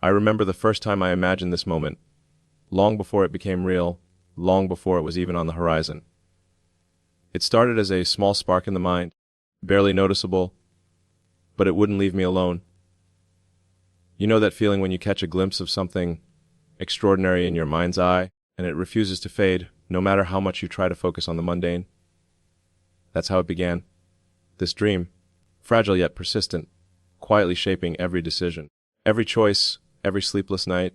I remember the first time I imagined this moment, long before it became real, long before it was even on the horizon. It started as a small spark in the mind, barely noticeable, but it wouldn't leave me alone. You know that feeling when you catch a glimpse of something extraordinary in your mind's eye, and it refuses to fade, no matter how much you try to focus on the mundane? That's how it began. This dream, fragile yet persistent, quietly shaping every decision, every choice, every sleepless night.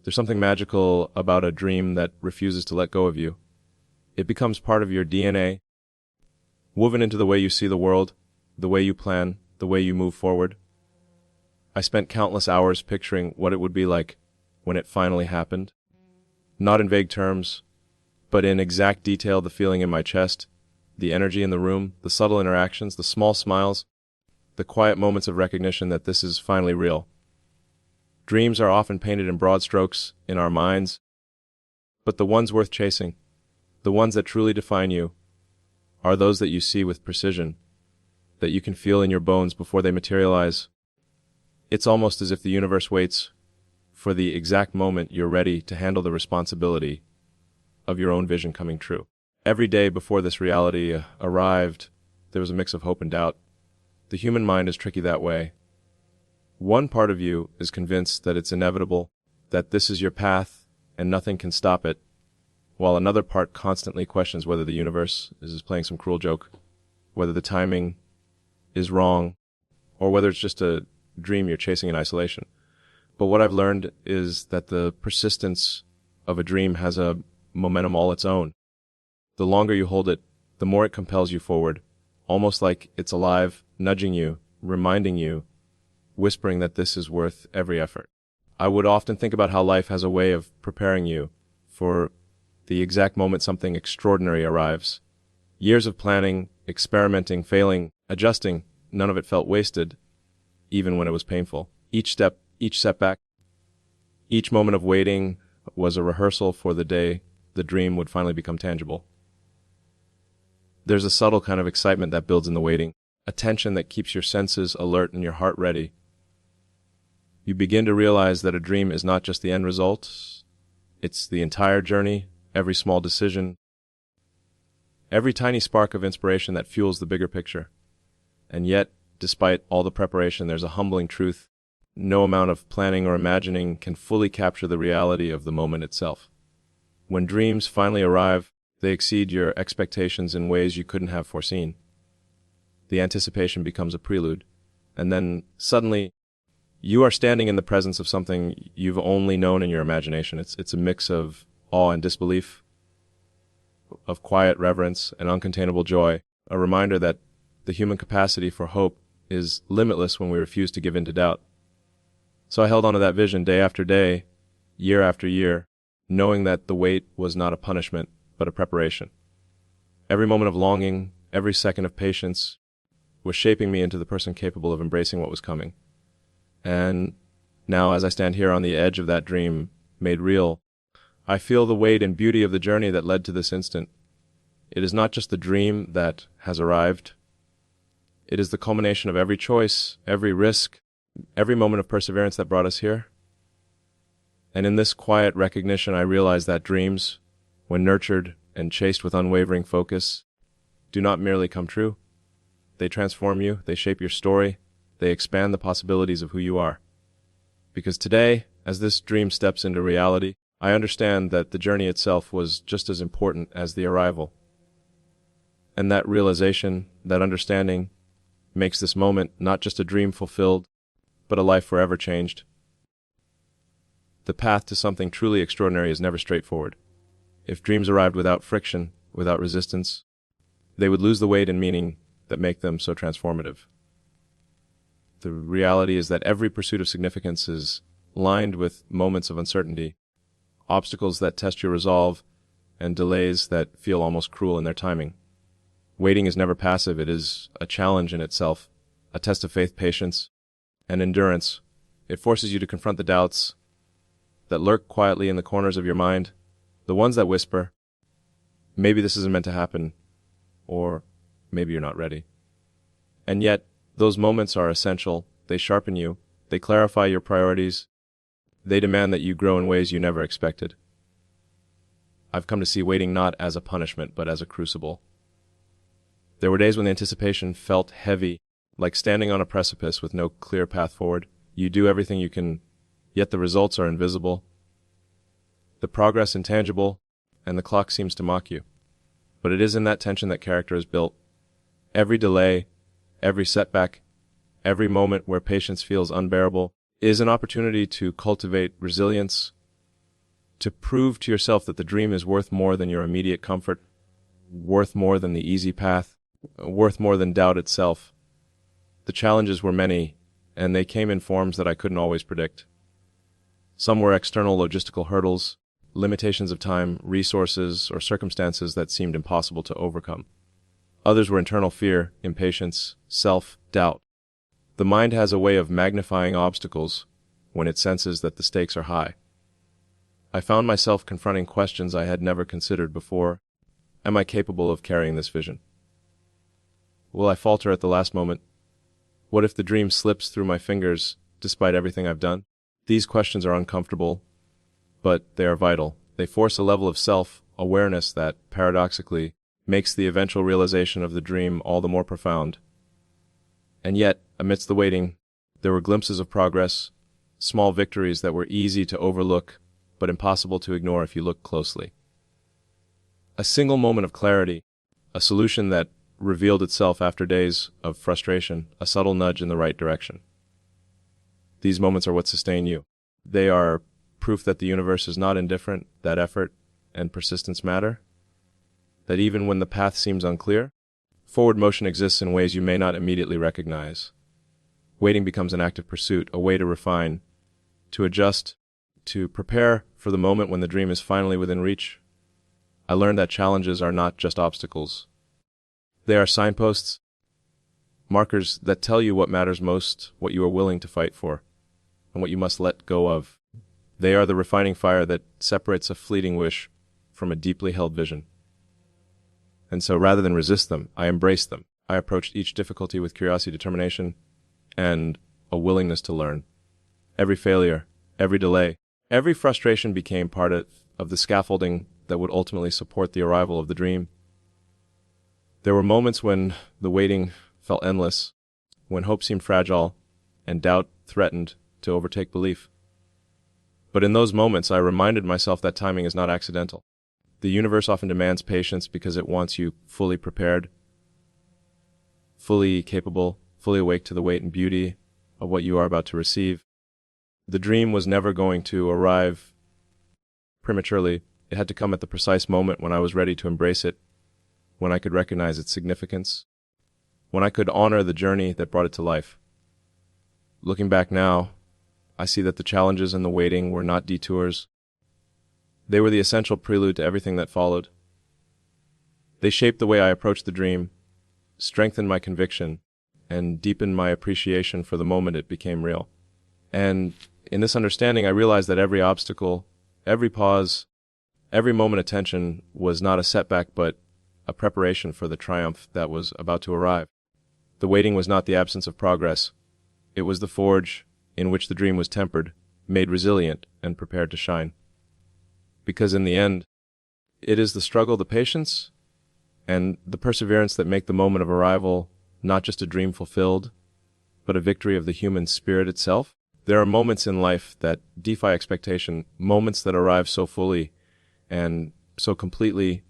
There's something magical about a dream that refuses to let go of you. It becomes part of your DNA, woven into the way you see the world, the way you plan, the way you move forward. I spent countless hours picturing what it would be like when it finally happened. Not in vague terms, but in exact detail, the feeling in my chest, the energy in the room, the subtle interactions, the small smiles, the quiet moments of recognition that this is finally real. Dreams are often painted in broad strokes in our minds, but the ones worth chasing, the ones that truly define you, are those that you see with precision, that you can feel in your bones before they materialize. It's almost as if the universe waits for the exact moment you're ready to handle the responsibility of your own vision coming true. Every day before this reality arrived, there was a mix of hope and doubt. The human mind is tricky that way. One part of you is convinced that it's inevitable, that this is your path and nothing can stop it, while another part constantly questions whether the universe is playing some cruel joke, whether the timing is wrong, or whether it's just a dream you're chasing in isolation. But what I've learned is that the persistence of a dream has a momentum all its own. The longer you hold it, the more it compels you forward, almost like it's alive, nudging you, reminding you, whispering that this is worth every effort. I would often think about how life has a way of preparing you for the exact moment something extraordinary arrives. Years of planning, experimenting, failing, adjusting, none of it felt wasted, even when it was painful. Each step, each setback, each moment of waiting was a rehearsal for the day the dream would finally become tangible. There's a subtle kind of excitement that builds in the waiting, a tension that keeps your senses alert and your heart ready. You begin to realize that a dream is not just the end result, it's the entire journey, every small decision, every tiny spark of inspiration that fuels the bigger picture. And yet, despite all the preparation, there's a humbling truth. No amount of planning or imagining can fully capture the reality of the moment itself. When dreams finally arrive, they exceed your expectations in ways you couldn't have foreseen. The anticipation becomes a prelude, and then suddenly you are standing in the presence of something you've only known in your imagination. It's a mix of awe and disbelief, of quiet reverence and uncontainable joy, a reminder that the human capacity for hope is limitless when we refuse to give in to doubt. So I held on to that vision day after day, year after year, knowing that the wait was not a punishment, but a preparation. Every moment of longing, every second of patience was shaping me into the person capable of embracing what was coming. And now, as I stand here on the edge of that dream made real, I feel the weight and beauty of the journey that led to this instant. It is not just the dream that has arrived. It is the culmination of every choice, every risk, every moment of perseverance that brought us here. And in this quiet recognition, I realize that dreams, when nurtured and chased with unwavering focus, do not merely come true. They transform you, they shape your story, they expand the possibilities of who you are. Because today, as this dream steps into reality, I understand that the journey itself was just as important as the arrival. And that realization, that understanding, makes this moment not just a dream fulfilled, but a life forever changed. The path to something truly extraordinary is never straightforward. If dreams arrived without friction, without resistance, they would lose the weight and meaning that make them so transformative. The reality is that every pursuit of significance is lined with moments of uncertainty, obstacles that test your resolve, and delays that feel almost cruel in their timing. Waiting is never passive. It is a challenge in itself, a test of faith, patience, and endurance. It forces you to confront the doubts that lurk quietly in the corners of your mind, the ones that whisper, maybe this isn't meant to happen, or maybe you're not ready. And yet, those moments are essential. They sharpen you, they clarify your priorities, They demand that you grow in ways you never expected. I've come to see waiting not as a punishment, but as a crucible. There were days when the anticipation felt heavy, like standing on a precipice with no clear path forward. You do everything you can, yet the results are invisible. The progress intangible, and the clock seems to mock you. But it is in that tension that character is built. Every delay, every setback, every moment where patience feels unbearable is an opportunity to cultivate resilience, to prove to yourself that the dream is worth more than your immediate comfort, worth more than the easy path, worth more than doubt itself. The challenges were many, and they came in forms that I couldn't always predict. Some were external logistical hurdles, limitations of time, resources, or circumstances that seemed impossible to overcome. Others were internal fear, impatience, self-doubt. The mind has a way of magnifying obstacles when it senses that the stakes are high. I found myself confronting questions I had never considered before. Am I capable of carrying this vision? Will I falter at the last moment? What if the dream slips through my fingers despite everything I've done? These questions are uncomfortable, but they are vital. They force a level of self-awareness that, paradoxically, makes the eventual realization of the dream all the more profound. And yet, amidst the waiting, there were glimpses of progress, small victories that were easy to overlook, but impossible to ignore if you look closely. A single moment of clarity, a solution that revealed itself after days of frustration, a subtle nudge in the right direction. These moments are what sustain you. They are proof that the universe is not indifferent, that effort and persistence matter, that even when the path seems unclear, forward motion exists in ways you may not immediately recognize. Waiting becomes an active pursuit, a way to refine, to adjust, to prepare for the moment when the dream is finally within reach. I learned that challenges are not just obstacles. They are signposts, markers that tell you what matters most, what you are willing to fight for, and what you must let go of. They are the refining fire that separates a fleeting wish from a deeply held vision. And so rather than resist them, I embraced them. I approached each difficulty with curiosity, determination, and a willingness to learn. Every failure, every delay, every frustration became part of the scaffolding that would ultimately support the arrival of the dream. There were moments when the waiting felt endless, when hope seemed fragile, and doubt threatened to overtake belief. But in those moments, I reminded myself that timing is not accidental. The universe often demands patience because it wants you fully prepared, fully capable, fully awake to the weight and beauty of what you are about to receive. The dream was never going to arrive prematurely. It had to come at the precise moment when I was ready to embrace it, when I could recognize its significance, when I could honor the journey that brought it to life. Looking back now, I see that the challenges and the waiting were not detours. They were the essential prelude to everything that followed. They shaped the way I approached the dream, strengthened my conviction, and deepened my appreciation for the moment it became real. And in this understanding, I realized that every obstacle, every pause, every moment of tension was not a setback, but a preparation for the triumph that was about to arrive. The waiting was not the absence of progress. It was the forge in which the dream was tempered, made resilient, and prepared to shine. Because in the end, it is the struggle, the patience, and the perseverance that make the moment of arrival not just a dream fulfilled, but a victory of the human spirit itself. There are moments in life that defy expectation, moments that arrive so fully and so completely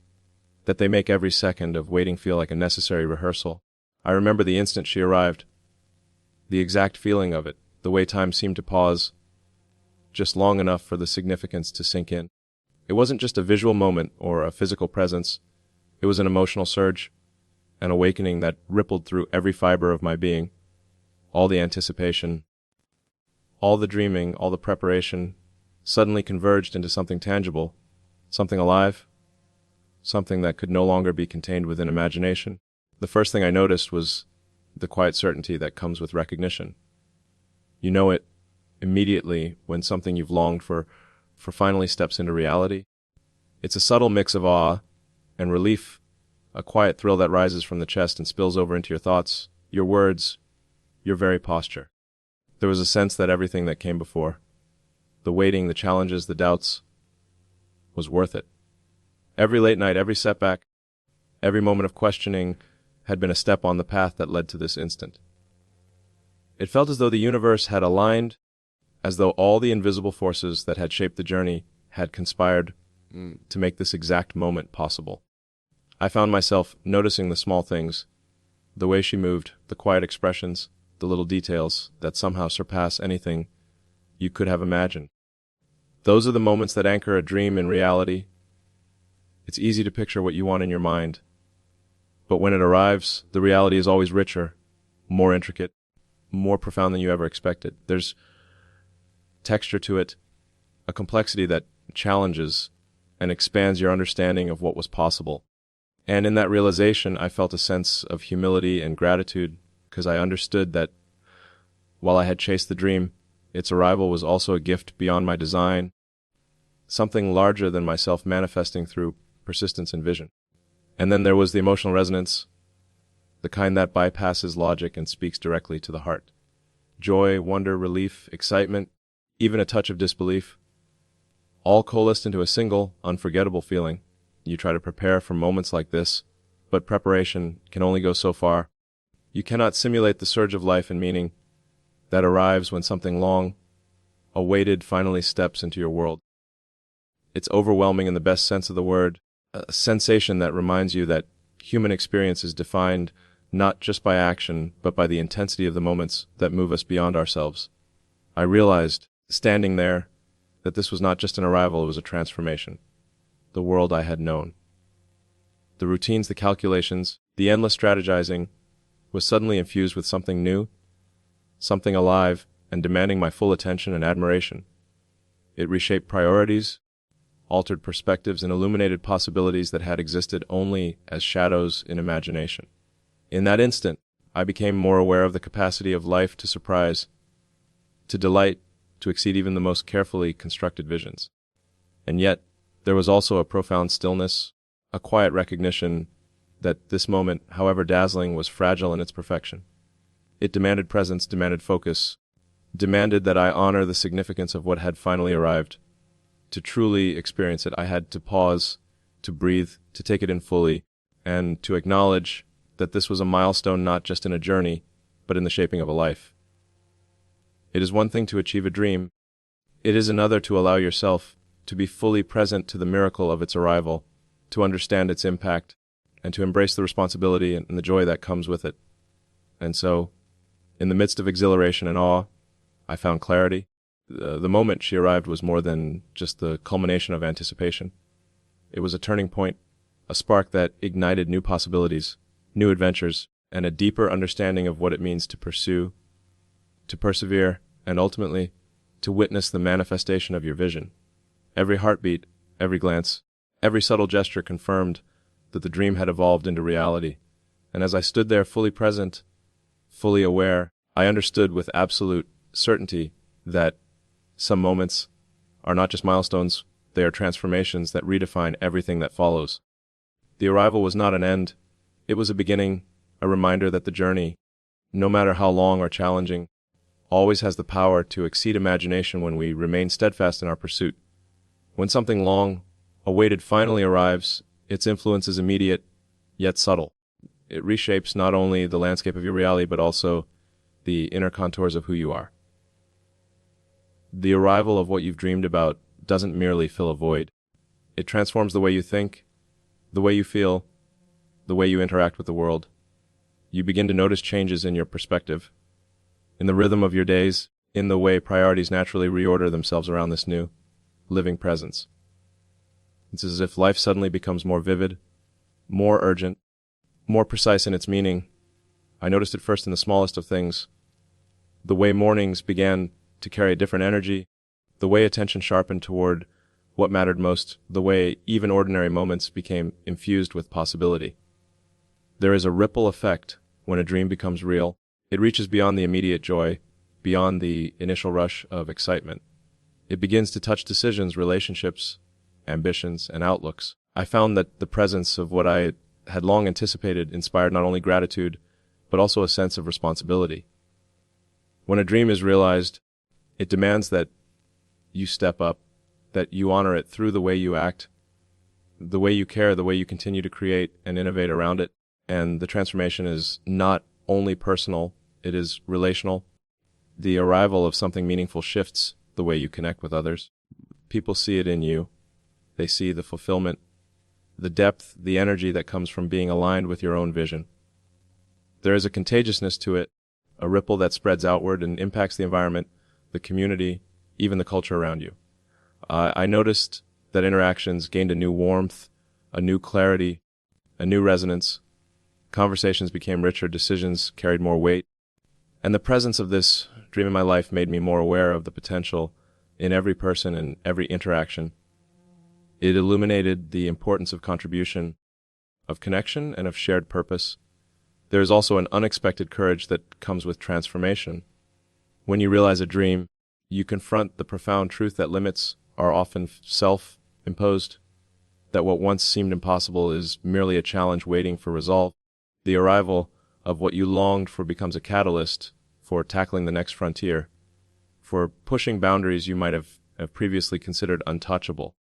that they make every second of waiting feel like a necessary rehearsal. I remember the instant she arrived, the exact feeling of it, the way time seemed to pause, just long enough for the significance to sink in. It wasn't just a visual moment or a physical presence. It was an emotional surge, an awakening that rippled through every fiber of my being. All the anticipation, all the dreaming, all the preparation suddenly converged into something tangible, something alive, something that could no longer be contained within imagination. The first thing I noticed was the quiet certainty that comes with recognition. You know it immediately when something you've longed for finally steps into reality. It's a subtle mix of awe and relief, a quiet thrill that rises from the chest and spills over into your thoughts, your words, your very posture. There was a sense that everything that came before, the waiting, the challenges, the doubts, was worth it. Every late night, every setback, every moment of questioning had been a step on the path that led to this instant. It felt as though the universe had aligned, as though all the invisible forces that had shaped the journey had conspired to make this exact moment possible. I found myself noticing the small things, the way she moved, the quiet expressions, the little details that somehow surpass anything you could have imagined. Those are the moments that anchor a dream in reality. It's easy to picture what you want in your mind, but when it arrives, the reality is always richer, more intricate, more profound than you ever expected. There's texture to it, a complexity that challenges and expands your understanding of what was possible. And in that realization, I felt a sense of humility and gratitude, because I understood that while I had chased the dream, its arrival was also a gift beyond my design, something larger than myself manifesting through persistence and vision. And then there was the emotional resonance, the kind that bypasses logic and speaks directly to the heart. Joy, wonder, relief, excitement, even a touch of disbelief, all coalesced into a single, unforgettable feeling. You try to prepare for moments like this, but preparation can only go so far. You cannot simulate the surge of life and meaning that arrives when something long awaited finally steps into your world. It's overwhelming in the best sense of the word, a sensation that reminds you that human experience is defined not just by action, but by the intensity of the moments that move us beyond ourselves. I realized, standing there, that this was not just an arrival, it was a transformation. The world I had known, the routines, the calculations, the endless strategizing, was suddenly infused with something new, something alive and demanding my full attention and admiration. It reshaped priorities, altered perspectives, and illuminated possibilities that had existed only as shadows in imagination. In that instant, I became more aware of the capacity of life to surprise, to delight, to exceed even the most carefully constructed visions. And yet, there was also a profound stillness, a quiet recognition that this moment, however dazzling, was fragile in its perfection. It demanded presence, demanded focus, demanded that I honor the significance of what had finally arrived. To truly experience it, I had to pause, to breathe, to take it in fully, and to acknowledge that this was a milestone not just in a journey, but in the shaping of a life. It is one thing to achieve a dream. It is another to allow yourself to be fully present to the miracle of its arrival, to understand its impact, and to embrace the responsibility and the joy that comes with it. And so, in the midst of exhilaration and awe, I found clarity. The moment she arrived was more than just the culmination of anticipation. It was a turning point, a spark that ignited new possibilities, new adventures, and a deeper understanding of what it means to pursue, to persevere, and ultimately, to witness the manifestation of your vision. Every heartbeat, every glance, every subtle gesture confirmed that the dream had evolved into reality. And as I stood there fully present, fully aware, I understood with absolute certainty that some moments are not just milestones, they are transformations that redefine everything that follows. The arrival was not an end, it was a beginning, a reminder that the journey, no matter how long or challenging, always has the power to exceed imagination when we remain steadfast in our pursuit. When something long awaited finally arrives, its influence is immediate, yet subtle. It reshapes not only the landscape of your reality, but also the inner contours of who you are. The arrival of what you've dreamed about doesn't merely fill a void. It transforms the way you think, the way you feel, the way you interact with the world. You begin to notice changes in your perspective, in the rhythm of your days, in the way priorities naturally reorder themselves around this new, living presence. It's as if life suddenly becomes more vivid, more urgent, more precise in its meaning. I noticed it first in the smallest of things. The way mornings began to carry a different energy, the way attention sharpened toward what mattered most, the way even ordinary moments became infused with possibility. There is a ripple effect when a dream becomes real. It reaches beyond the immediate joy, beyond the initial rush of excitement. It begins to touch decisions, relationships, ambitions, and outlooks. I found that the presence of what I had long anticipated inspired not only gratitude, but also a sense of responsibility. When a dream is realized, it demands that you step up, that you honor it through the way you act, the way you care, the way you continue to create and innovate around it. And the transformation is not only personal, it is relational. The arrival of something meaningful shifts the way you connect with others. People see it in you. They see the fulfillment, the depth, the energy that comes from being aligned with your own vision. There is a contagiousness to it, a ripple that spreads outward and impacts the environment, the community, even the culture around you. I noticed that interactions gained a new warmth, a new clarity, a new resonance. Conversations became richer, decisions carried more weight. And the presence of this dream in my life made me more aware of the potential in every person and every interaction. It illuminated the importance of contribution, of connection, and of shared purpose. There is also an unexpected courage that comes with transformation. When you realize a dream, you confront the profound truth that limits are often self-imposed, that what once seemed impossible is merely a challenge waiting for resolve. The arrival of what you longed for becomes a catalyst for tackling the next frontier, for pushing boundaries you might have previously considered untouchable.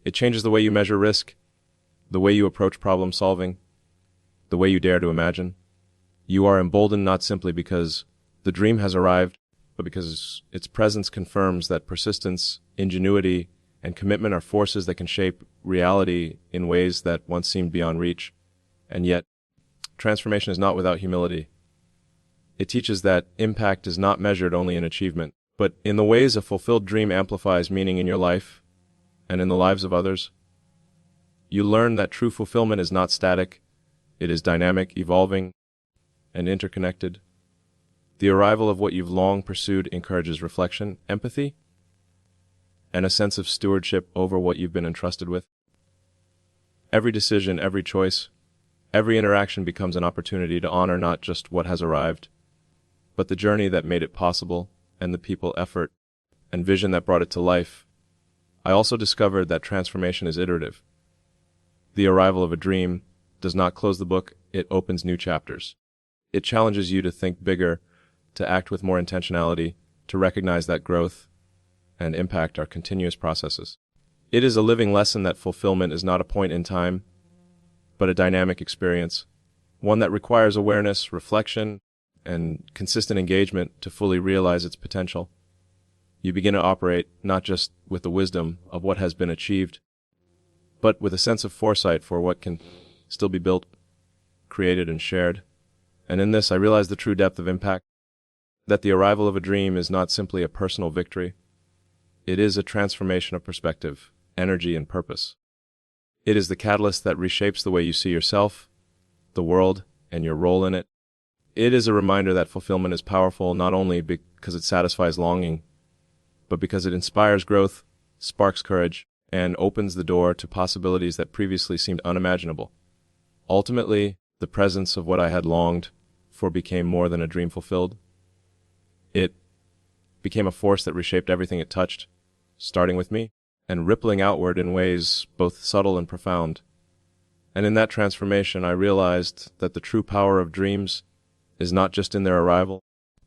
It changes the way you measure risk, the way you approach problem solving, the way you dare to imagine. You are emboldened not simply because the dream has arrived, but because its presence confirms that persistence, ingenuity, and commitment are forces that can shape reality in ways that once seemed beyond reach. And yet, transformation is not without humility. It teaches that impact is not measured only in achievement, but in the ways a fulfilled dream amplifies meaning in your life and in the lives of others. You learn that true fulfillment is not static, it is dynamic, evolving, and interconnected. The arrival of what you've long pursued encourages reflection, empathy, and a sense of stewardship over what you've been entrusted with. Every decision, every choice, every interaction becomes an opportunity to honor not just what has arrived, but the journey that made it possible and the people, effort, and vision that brought it to life. I also discovered that transformation is iterative. The arrival of a dream does not close the book, it opens new chapters. It challenges you to think bigger, to act with more intentionality, to recognize that growth and impact are continuous processes. It is a living lesson that fulfillment is not a point in time, but a dynamic experience, one that requires awareness, reflection, and consistent engagement to fully realize its potential. You begin to operate not just with the wisdom of what has been achieved, but with a sense of foresight for what can still be built, created, and shared. And in this, I realized the true depth of impact, that the arrival of a dream is not simply a personal victory. It is a transformation of perspective, energy, and purpose. It is the catalyst that reshapes the way you see yourself, the world, and your role in it. It is a reminder that fulfillment is powerful not only because it satisfies longing, but because it inspires growth, sparks courage, and opens the door to possibilities that previously seemed unimaginable. Ultimately, the presence of what I had longed for became more than a dream fulfilled. It became a force that reshaped everything it touched, starting with me, and rippling outward in ways both subtle and profound. And in that transformation, I realized that the true power of dreams is not just in their arrival,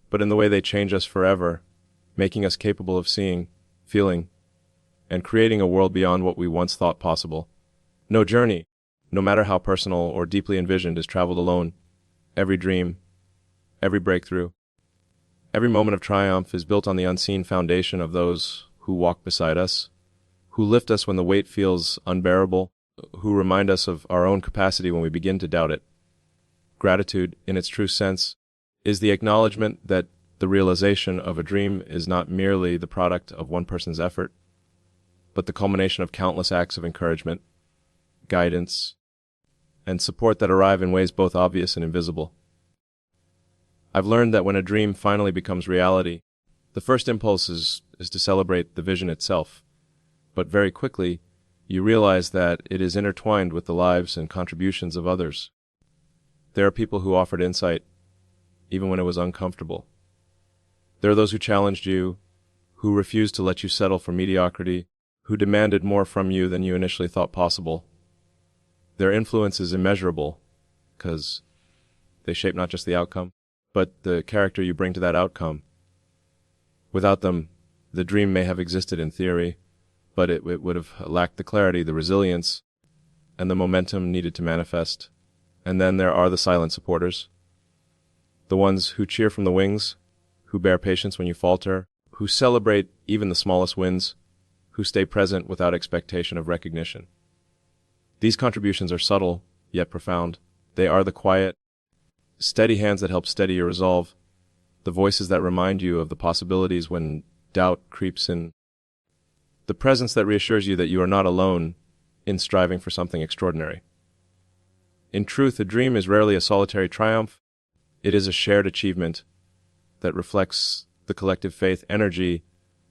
but in the way they change us forever, making us capable of seeing, feeling, and creating a world beyond what we once thought possible. No journey, no matter how personal or deeply envisioned, is traveled alone. Every dream, every breakthrough, every moment of triumph is built on the unseen foundation of those who walk beside us, who lift us when the weight feels unbearable, who remind us of our own capacity when we begin to doubt it. Gratitude, in its true sense, is the acknowledgement that the realization of a dream is not merely the product of one person's effort, but the culmination of countless acts of encouragement, guidance, and support that arrive in ways both obvious and invisible. I've learned that when a dream finally becomes reality, the first impulse is to celebrate the vision itself, but very quickly you realize that it is intertwined with the lives and contributions of others. There are people who offered insight, even when it was uncomfortable. There are those who challenged you, who refused to let you settle for mediocrity, who demanded more from you than you initially thought possible. Their influence is immeasurable, because they shape not just the outcome, but the character you bring to that outcome. Without them, The dream may have existed in theory, but it would have lacked the clarity, the resilience, and the momentum needed to manifest. And then there are the silent supporters, the ones who cheer from the wings, who bear patience when you falter, who celebrate even the smallest wins, who stay present without expectation of recognition. These contributions are subtle, yet profound. They are the quiet, steady hands that help steady your resolve, the voices that remind you of the possibilities when doubt creeps in, the presence that reassures you that you are not alone in striving for something extraordinary. In truth, a dream is rarely a solitary triumph. It is a shared achievement that reflects the collective faith, energy,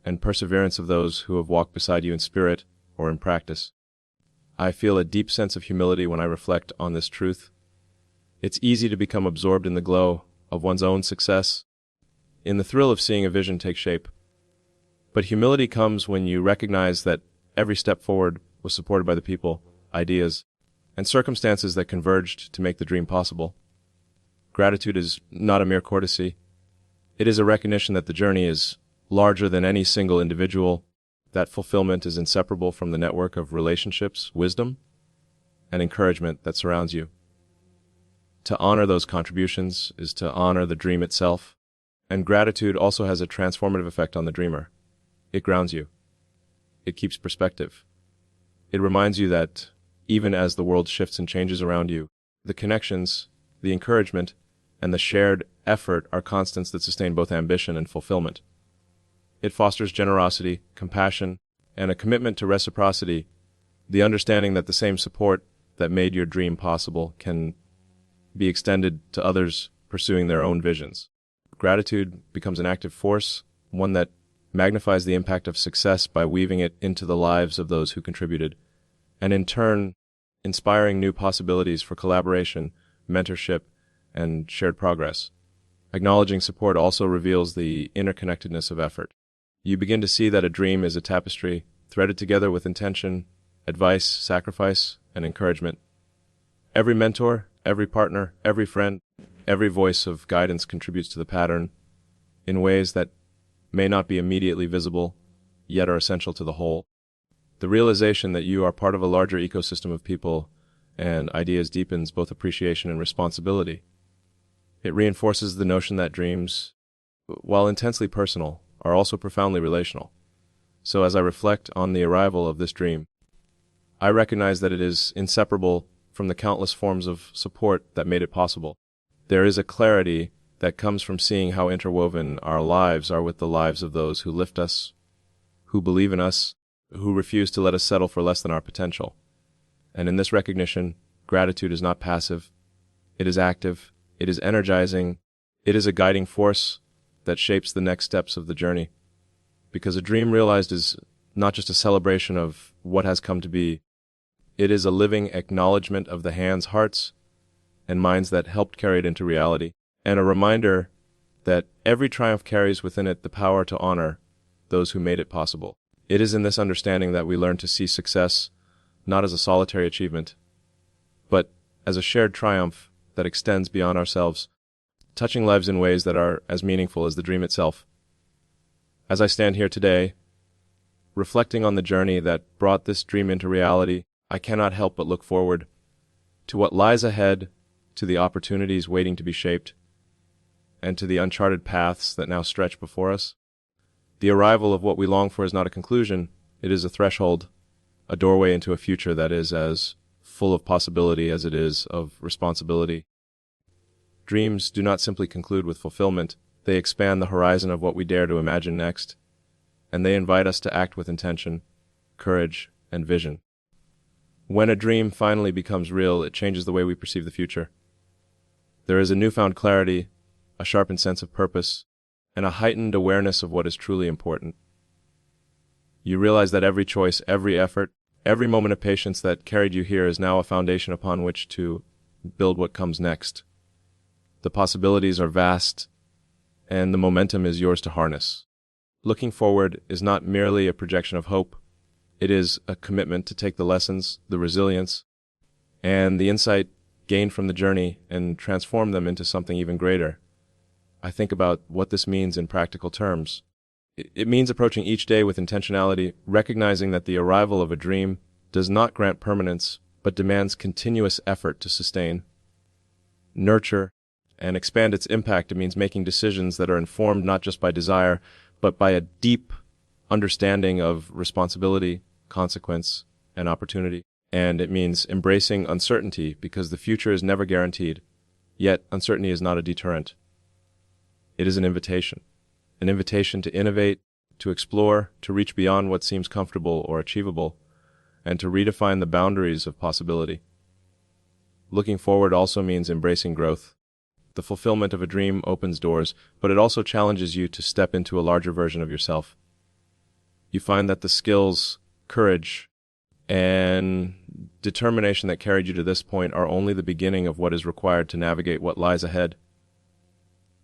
and perseverance of those who have walked beside you in spirit or in practice. I feel a deep sense of humility when I reflect on this truth. It's easy to become absorbed in the glow of one's own success, in the thrill of seeing a vision take shape. But humility comes when you recognize that every step forward was supported by the people, ideas, and circumstances that converged to make the dream possible. Gratitude is not a mere courtesy. It is a recognition that the journey is larger than any single individual, that fulfillment is inseparable from the network of relationships, wisdom, and encouragement that surrounds you. To honor those contributions is to honor the dream itself, and gratitude also has a transformative effect on the dreamer. It grounds you. It keeps perspective. It reminds you that even as the world shifts and changes around you, the connections, the encouragement, and the shared effort are constants that sustain both ambition and fulfillment. It fosters generosity, compassion, and a commitment to reciprocity, the understanding that the same support that made your dream possible can be extended to others pursuing their own visions. Gratitude becomes an active force, one that magnifies the impact of success by weaving it into the lives of those who contributed, and in turn, inspiring new possibilities for collaboration, mentorship, and shared progress. Acknowledging support also reveals the interconnectedness of effort. You begin to see that a dream is a tapestry threaded together with intention, advice, sacrifice, and encouragement. Every mentor, every partner, every friend, every voice of guidance contributes to the pattern in ways that may not be immediately visible, yet are essential to the whole. The realization that you are part of a larger ecosystem of people and ideas deepens both appreciation and responsibility. It reinforces the notion that dreams, while intensely personal, are also profoundly relational. So as I reflect on the arrival of this dream, I recognize that it is inseparable from the countless forms of support that made it possible. There is a clarity that comes from seeing how interwoven our lives are with the lives of those who lift us, who believe in us, who refuse to let us settle for less than our potential. And in this recognition, gratitude is not passive. It is active. It is energizing. It is a guiding force that shapes the next steps of the journey. Because a dream realized is not just a celebration of what has come to be. It is a living acknowledgement of the hands, hearts, and minds that helped carry it into reality, and a reminder that every triumph carries within it the power to honor those who made it possible. It is in this understanding that we learn to see success not as a solitary achievement, but as a shared triumph that extends beyond ourselves, touching lives in ways that are as meaningful as the dream itself. As I stand here today, reflecting on the journey that brought this dream into reality, I cannot help but look forward to what lies ahead, to the opportunities waiting to be shaped, and to the uncharted paths that now stretch before us. The arrival of what we long for is not a conclusion, it is a threshold, a doorway into a future that is as full of possibility as it is of responsibility. Dreams do not simply conclude with fulfillment, they expand the horizon of what we dare to imagine next, and they invite us to act with intention, courage, and vision. When a dream finally becomes real, it changes the way we perceive the future. There is a newfound clarity, a sharpened sense of purpose, and a heightened awareness of what is truly important. You realize that every choice, every effort, every moment of patience that carried you here is now a foundation upon which to build what comes next. The possibilities are vast, and the momentum is yours to harness. Looking forward is not merely a projection of hope. It is a commitment to take the lessons, the resilience, and the insight gained from the journey and transform them into something even greater. I think about what this means in practical terms. It means approaching each day with intentionality, recognizing that the arrival of a dream does not grant permanence, but demands continuous effort to sustain, nurture, and expand its impact. It means making decisions that are informed not just by desire, but by a deep understanding of responsibility, consequence, and opportunity. And it means embracing uncertainty because the future is never guaranteed, yet uncertainty is not a deterrent. It is an invitation to innovate, to explore, to reach beyond what seems comfortable or achievable, and to redefine the boundaries of possibility. Looking forward also means embracing growth. The fulfillment of a dream opens doors, but it also challenges you to step into a larger version of yourself. You find that the skills, courage, and determination that carried you to this point are only the beginning of what is required to navigate what lies ahead.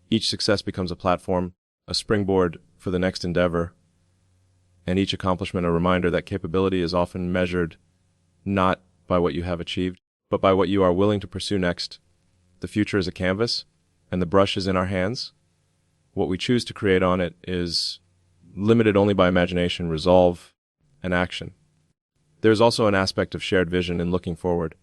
Each success becomes a platform, a springboard for the next endeavor, and each accomplishment a reminder that capability is often measured not by what you have achieved, but by what you are willing to pursue next. The future is a canvas, and the brush is in our hands. What we choose to create on it is limited only by imagination, resolve, and action. There is also an aspect of shared vision in looking forward.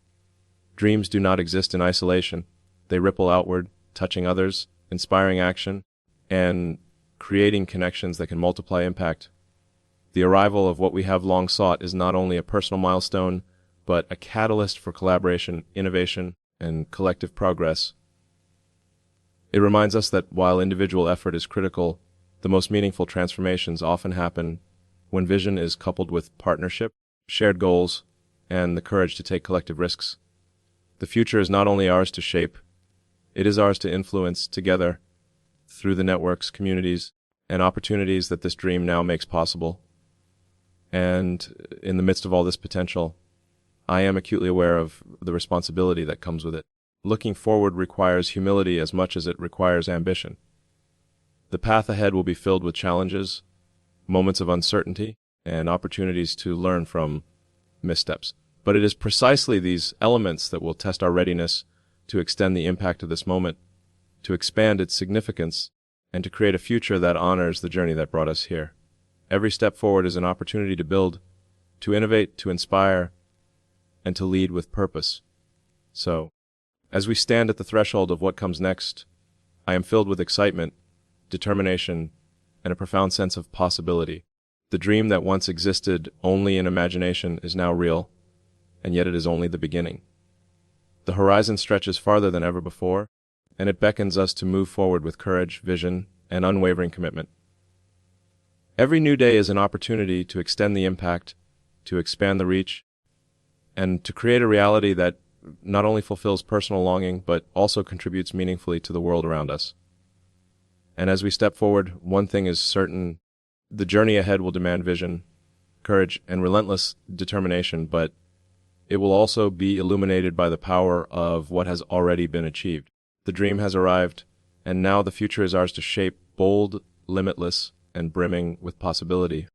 Dreams do not exist in isolation. They ripple outward, touching others, inspiring action, and creating connections that can multiply impact. The arrival of what we have long sought is not only a personal milestone, but a catalyst for collaboration, innovation, and collective progress. It reminds us that while individual effort is critical, the most meaningful transformations often happen when vision is coupled with partnership, shared goals, and the courage to take collective risks. The future is not only ours to shape, it is ours to influence together through the networks, communities, and opportunities that this dream now makes possible. And in the midst of all this potential, I am acutely aware of the responsibility that comes with it. Looking forward requires humility as much as it requires ambition. The path ahead will be filled with challenges, moments of uncertainty, and opportunities to learn from missteps. But it is precisely these elements that will test our readiness to extend the impact of this moment, to expand its significance, and to create a future that honors the journey that brought us here. Every step forward is an opportunity to build, to innovate, to inspire, and to lead with purpose. So, as we stand at the threshold of what comes next, I am filled with excitement, determination, and a profound sense of possibility. The dream that once existed only in imagination is now real, and yet it is only the beginning. The horizon stretches farther than ever before, and it beckons us to move forward with courage, vision, and unwavering commitment. Every new day is an opportunity to extend the impact, to expand the reach, and to create a reality that not only fulfills personal longing, but also contributes meaningfully to the world around us. And as we step forward, one thing is certain: the journey ahead will demand vision, courage, and relentless determination, but it will also be illuminated by the power of what has already been achieved. The dream has arrived, and now the future is ours to shape, bold, limitless, and brimming with possibility.